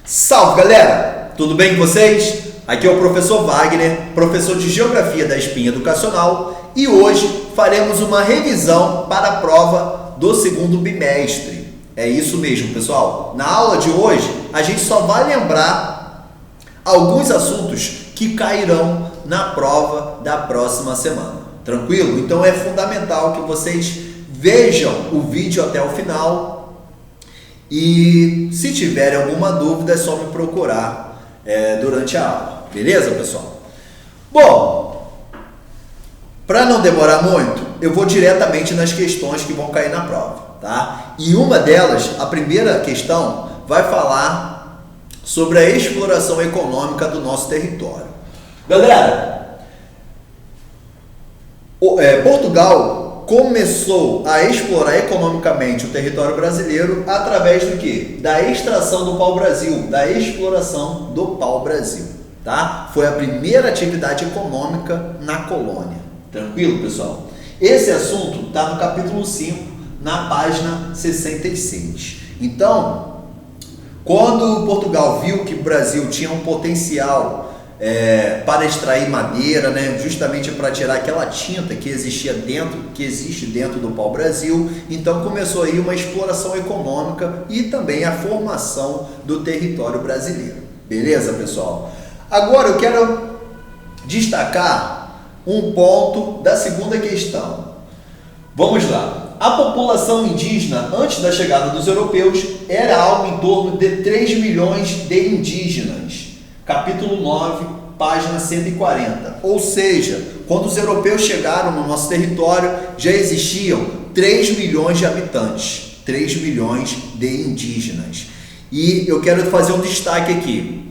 Salve, galera! Tudo bem com vocês? Aqui é o professor Wagner, professor de Geografia da Espinha Educacional, e hoje faremos uma revisão para a prova do segundo bimestre. É isso mesmo, pessoal. Na aula de hoje, a gente só vai lembrar alguns assuntos que cairão na prova da próxima semana. Tranquilo? Então é fundamental que vocês vejam o vídeo até o final. E se tiverem alguma dúvida é só me procurar durante a aula, beleza, pessoal? Bom, para não demorar muito, eu vou diretamente nas questões que vão cair na prova, tá? E uma delas, a primeira questão, vai falar sobre a exploração econômica do nosso território. Galera, Portugal começou a explorar economicamente o território brasileiro através do quê? Da extração do pau-brasil, da exploração do pau-brasil, tá? Foi a primeira atividade econômica na colônia. Tranquilo, pessoal? Esse assunto está no capítulo 5, na página 66. Então, quando Portugal viu que o Brasil tinha um potencial para extrair madeira, né, justamente para tirar aquela tinta que existe dentro do pau-brasil, então começou aí uma exploração econômica e também a formação do território brasileiro. Beleza, pessoal? Agora eu quero destacar um ponto da segunda questão. Vamos lá. A população indígena, antes da chegada dos europeus, era algo em torno de 3 milhões de indígenas. Capítulo 9, página 140. Ou seja, quando os europeus chegaram no nosso território, já existiam 3 milhões de habitantes, 3 milhões de indígenas. E eu quero fazer um destaque aqui.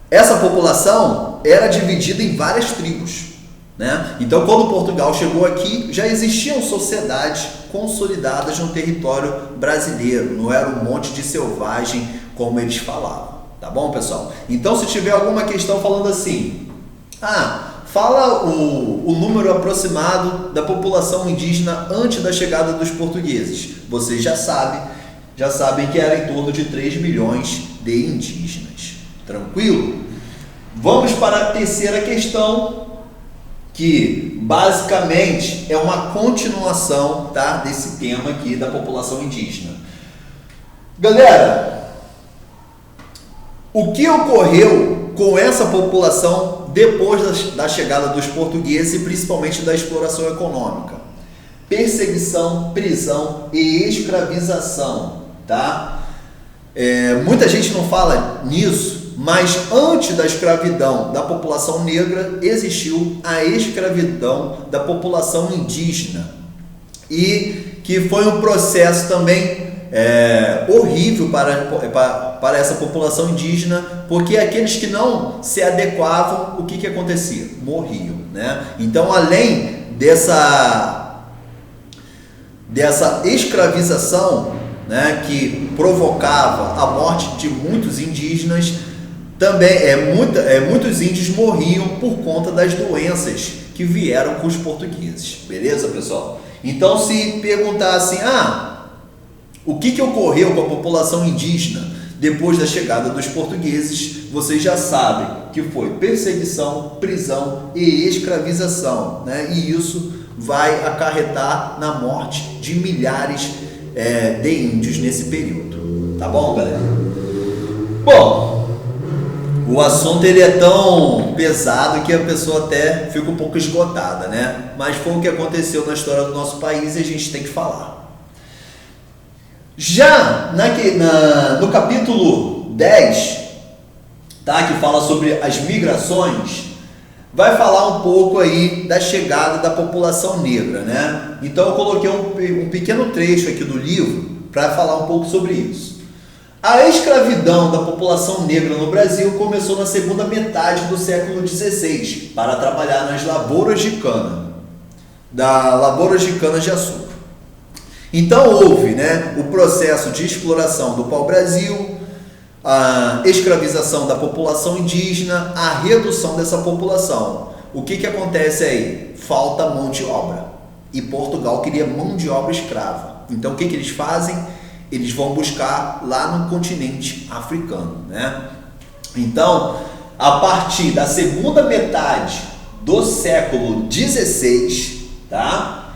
Essa população era dividida em várias tribos, né? Então, quando Portugal chegou aqui, já existiam sociedades consolidadas no território brasileiro, não era um monte de selvagem como eles falavam. Tá bom, pessoal? Então, se tiver alguma questão falando assim, fala o número aproximado da população indígena antes da chegada dos portugueses. Vocês já sabem que era em torno de 3 milhões de indígenas. Tranquilo? Vamos para a terceira questão, que basicamente é uma continuação, tá, desse tema aqui da população indígena. Galera, o que ocorreu com essa população depois da chegada dos portugueses e principalmente da exploração econômica? Perseguição, prisão e escravização, tá? Muita gente não fala nisso, mas antes da escravidão da população negra existiu a escravidão da população indígena, e que foi um processo também horrível para essa população indígena, porque aqueles que não se adequavam, o que acontecia? Morriam, né? Então, além dessa escravização, né, que provocava a morte de muitos indígenas, também muitos índios morriam por conta das doenças que vieram com os portugueses. Beleza, pessoal? Então, se perguntar assim, o que ocorreu com a população indígena depois da chegada dos portugueses, vocês já sabem que foi perseguição, prisão e escravização, né? E isso vai acarretar na morte de milhares de índios nesse período. Tá bom, galera? Bom, o assunto ele é tão pesado que a pessoa até fica um pouco esgotada, né? Mas foi o que aconteceu na história do nosso país e a gente tem que falar. Já no capítulo 10, tá, que fala sobre as migrações, vai falar um pouco aí da chegada da população negra, né? Então eu coloquei um pequeno trecho aqui do livro para falar um pouco sobre isso. A escravidão da população negra no Brasil começou na segunda metade do século XVI para trabalhar nas lavouras de cana, de açúcar. Então houve, né, o processo de exploração do pau-brasil, a escravização da população indígena, a redução dessa população. O que acontece aí? Falta mão de obra. E Portugal queria mão de obra escrava. Então o que eles fazem? eles vão buscar lá no continente africano, né? Então, a partir da segunda metade do século XVI, tá?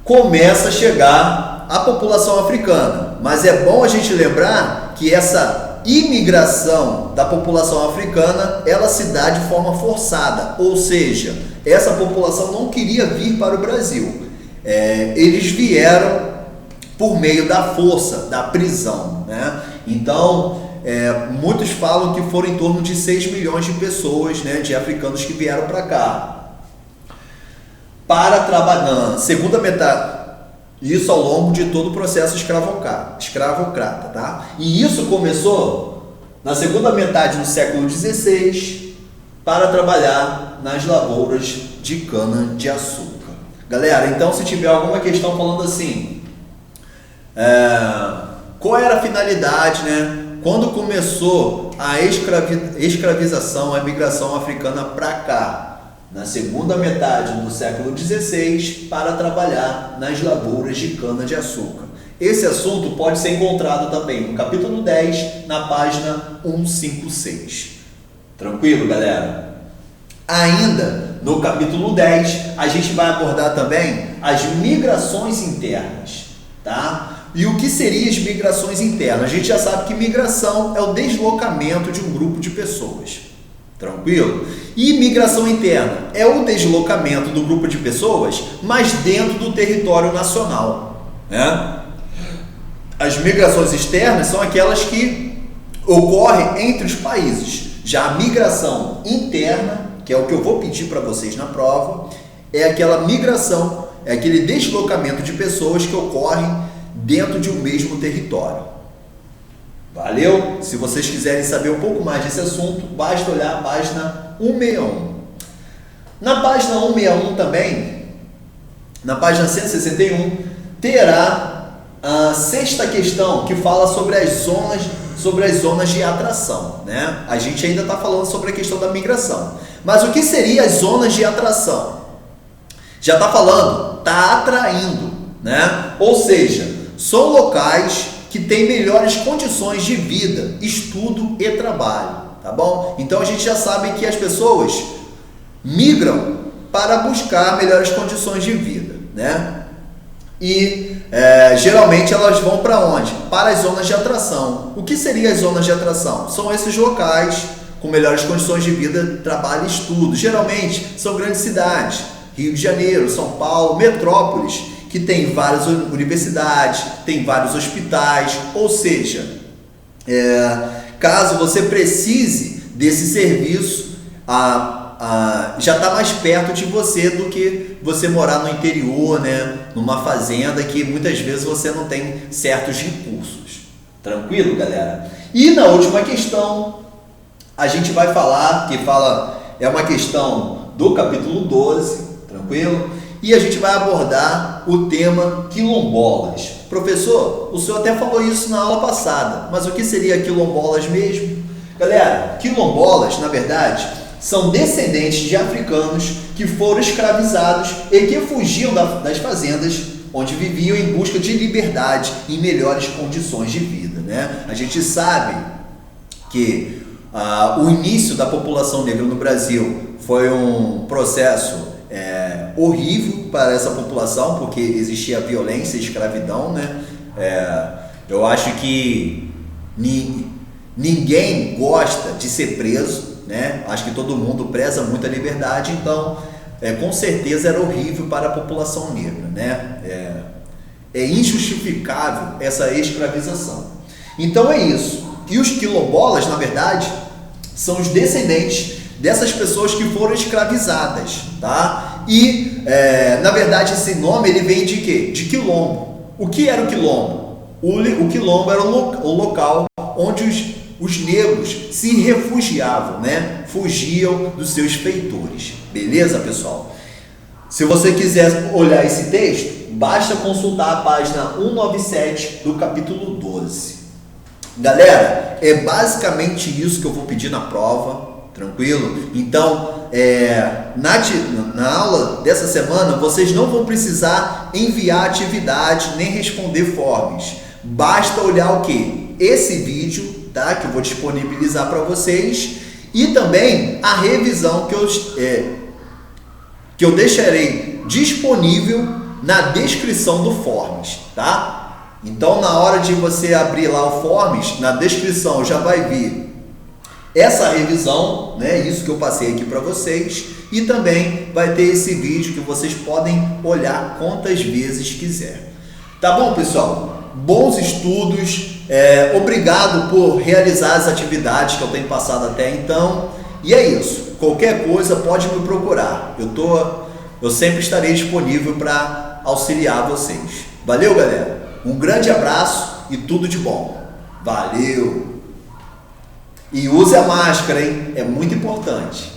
Começa a chegar a população africana. Mas é bom a gente lembrar que essa imigração da população africana, ela se dá de forma forçada, ou seja, essa população não queria vir para o Brasil. Eles vieram por meio da força, da prisão, né? Então, muitos falam que foram em torno de 6 milhões de pessoas, né, de africanos que vieram para cá para trabalhar na segunda metade, isso ao longo de todo o processo escravocrata, tá? E isso começou na segunda metade do século XVI para trabalhar nas lavouras de cana-de-açúcar. Galera, então se tiver alguma questão falando assim, qual era a finalidade, né? Quando começou a escravização, a imigração africana para cá? Na segunda metade do século XVI, para trabalhar nas lavouras de cana-de-açúcar. Esse assunto pode ser encontrado também no capítulo 10, na página 156. Tranquilo, galera? Ainda no capítulo 10, a gente vai abordar também as migrações internas, tá? E o que seriam as migrações internas? A gente já sabe que migração é o deslocamento de um grupo de pessoas. Tranquilo? E migração interna é o deslocamento do grupo de pessoas, mas dentro do território nacional, né? As migrações externas são aquelas que ocorrem entre os países. Já a migração interna, que é o que eu vou pedir para vocês na prova, é aquela migração, é aquele deslocamento de pessoas que ocorrem dentro de um mesmo território. Valeu? Se vocês quiserem saber um pouco mais desse assunto, basta olhar a página 161. Na página 161 também, na página 161, terá a sexta questão que fala sobre as zonas de atração, né? A gente ainda está falando sobre a questão da migração. Mas o que seriam as zonas de atração? Já está falando, está atraindo, né? Ou seja, são locais que têm melhores condições de vida, estudo e trabalho, tá bom? Então a gente já sabe que as pessoas migram para buscar melhores condições de vida, né? E geralmente elas vão para onde? Para as zonas de atração. O que seriam as zonas de atração? São esses locais com melhores condições de vida, trabalho e estudo. Geralmente são grandes cidades, Rio de Janeiro, São Paulo, metrópoles, que tem várias universidades, tem vários hospitais, ou seja, caso você precise desse serviço, já está mais perto de você do que você morar no interior, né, numa fazenda que muitas vezes você não tem certos recursos. Tranquilo, galera? E na última questão, a gente vai falar, é uma questão do capítulo 12, tranquilo? E a gente vai abordar o tema quilombolas. Professor, o senhor até falou isso na aula passada, mas o que seria quilombolas mesmo? Galera, quilombolas, na verdade, são descendentes de africanos que foram escravizados e que fugiam das fazendas onde viviam em busca de liberdade e melhores condições de vida, né? A gente sabe que o início da população negra no Brasil foi um processo horrível para essa população, porque existia violência e escravidão, né? Eu acho que ninguém gosta de ser preso, né? Acho que todo mundo preza muito a liberdade, então com certeza era horrível para a população negra, né? É injustificável essa escravização. Então é isso. E os quilombolas, na verdade, são os descendentes dessas pessoas que foram escravizadas, tá? E, na verdade, esse nome ele vem de quê? De quilombo. O que era o quilombo? O quilombo era o local onde os negros se refugiavam, né? Fugiam dos seus feitores. Beleza, pessoal? Se você quiser olhar esse texto, basta consultar a página 197 do capítulo 12. Galera, é basicamente isso que eu vou pedir na prova. Tranquilo? Então, na aula dessa semana, vocês não vão precisar enviar atividade nem responder forms, Basta olhar o quê? Esse vídeo, tá? Que eu vou disponibilizar para vocês e também a revisão que eu deixarei disponível na descrição do Forms, tá? Então, na hora de você abrir lá o Forms, na descrição já vai vir essa revisão, né? Isso que eu passei aqui para vocês, e também vai ter esse vídeo que vocês podem olhar quantas vezes quiser. Tá bom, pessoal? Bons estudos, obrigado por realizar as atividades que eu tenho passado até então, e é isso. Qualquer coisa pode me procurar, eu sempre estarei disponível para auxiliar vocês. Valeu, galera? Um grande abraço e tudo de bom. Valeu! E use a máscara, hein? É muito importante.